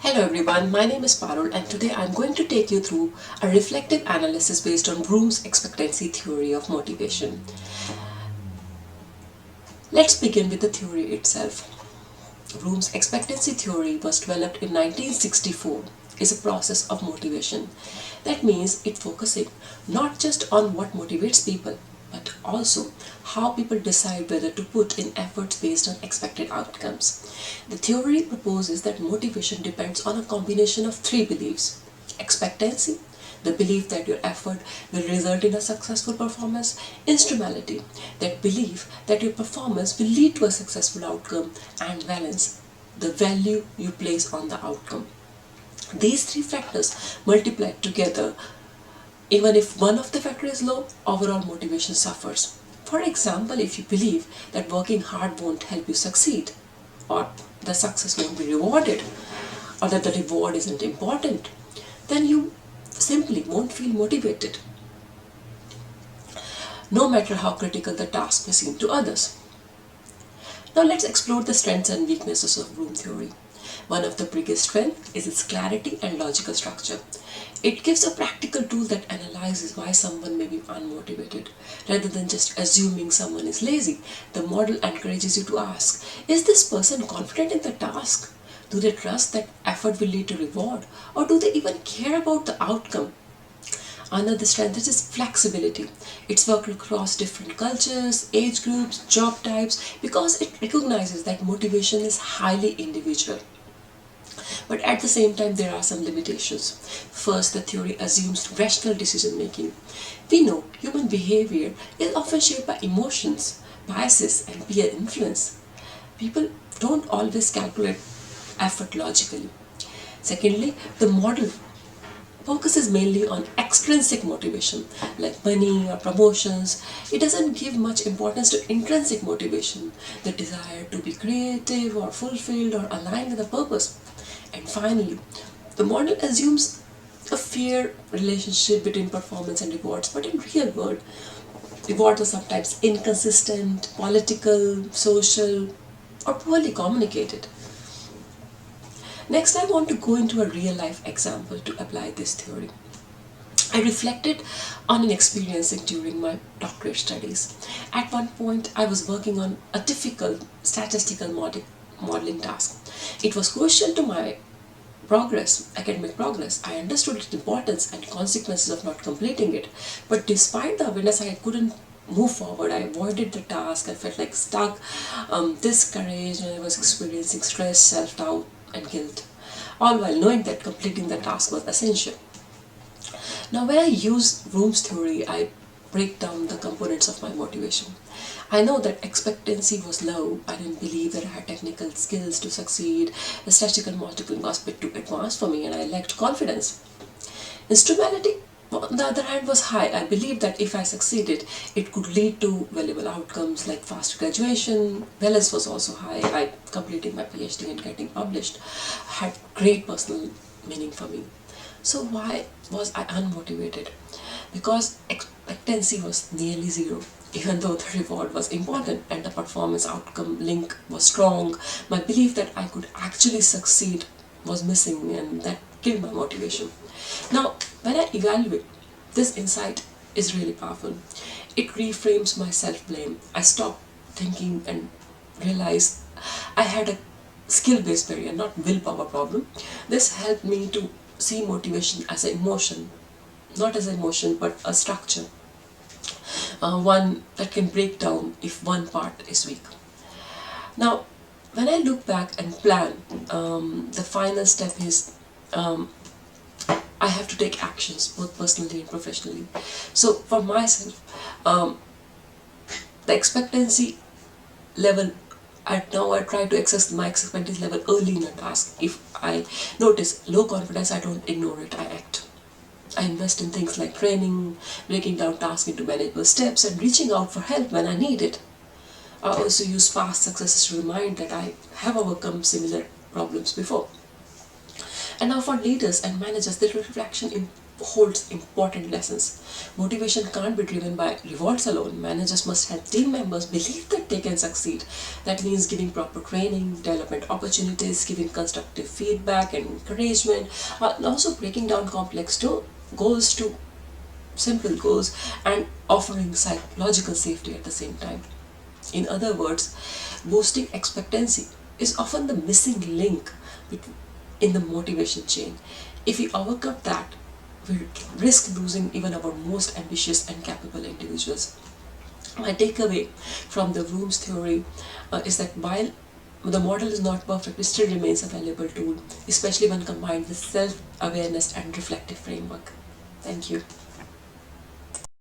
Hello everyone, my name is Parul and today I'm going to take you through a reflective analysis based on Vroom's expectancy theory of motivation. Let's begin with the theory itself. Vroom's expectancy theory was developed in 1964 is a process of motivation. That means it focusing not just on what motivates people but also how people decide whether to put in efforts based on expected outcomes. The theory proposes that motivation depends on a combination of three beliefs: expectancy, the belief that your effort will result in a successful performance; instrumentality, that belief that your performance will lead to a successful outcome; and balance, the value you place on the outcome. These three factors multiplied together, even if one of the factors is low, overall motivation suffers. For example, if you believe that working hard won't help you succeed, or the success won't be rewarded, or that the reward isn't important, then you simply won't feel motivated, no matter how critical the task may seem to others. Now let's explore the strengths and weaknesses of Bloom theory. One of the biggest strengths is its clarity and logical structure. It gives a practical tool that analyzes why someone may be unmotivated. Rather than just assuming someone is lazy, the model encourages you to ask, is this person confident in the task? Do they trust that effort will lead to reward? Or do they even care about the outcome? Another strength is its flexibility. It's worked across different cultures, age groups, job types, because it recognizes that motivation is highly individual. But at the same time, there are some limitations. First, the theory assumes rational decision making. We know human behavior is often shaped by emotions, biases, and peer influence. People don't always calculate effort logically. Secondly, the model focuses mainly on extrinsic motivation like money or promotions. It doesn't give much importance to intrinsic motivation, the desire to be creative or fulfilled or aligned with a purpose. And finally, the model assumes a fair relationship between performance and rewards, but in real world, rewards are sometimes inconsistent, political, social, or poorly communicated. Next, I want to go into a real life example to apply this theory. I reflected on an experience during my doctorate studies. At one point, I was working on a difficult statistical modeling task. It was crucial to my academic progress. I understood its importance and consequences of not completing it. But despite the awareness, I couldn't move forward. I avoided the task. I felt like stuck, discouraged, and I was experiencing stress, self-doubt, and guilt, all while knowing that completing the task was essential. Now, when I use Vroom's theory, I break down the components of my motivation. I know that expectancy was low. I didn't believe that I had technical skills to succeed. The statistical modeling was a bit too advanced for me, and I lacked confidence. Instrumentality, on the other hand, was high. I believed that if I succeeded, it could lead to valuable outcomes like faster graduation. Balance was also high. I completing my PhD and getting published had great personal meaning for me. So why was I unmotivated? Because expectancy was nearly zero. Even though the reward was important and the performance outcome link was strong, my belief that I could actually succeed was missing, and that killed my motivation. Now, when I evaluate, this insight is really powerful. It reframes my self-blame. I stop thinking and realize I had a skill-based barrier, not willpower problem. This helped me to see motivation as an emotion, not as an emotion but a structure, one that can break down if one part is weak. Now, when I look back and plan, the final step is I have to take actions both personally and professionally. So for myself, the expectancy level, I try to access my expectancy level early in a task. If I notice low confidence, I don't ignore it, I act. I invest in things like training, breaking down tasks into manageable steps, and reaching out for help when I need it. I also use past successes to remind that I have overcome similar problems before. And now for leaders and managers, the reflection holds important lessons. Motivation can't be driven by rewards alone. Managers must help team members believe that they can succeed. That means giving proper training, development opportunities, giving constructive feedback and encouragement, and also breaking down complex goals to simple goals and offering psychological safety at the same time. In other words, boosting expectancy is often the missing link in the motivation chain. If we overcome that, we risk losing even our most ambitious and capable individuals. My takeaway from the Vroom's theory is that while the model is not perfect, it still remains a valuable tool, especially when combined with self awareness and reflective framework. Thank you.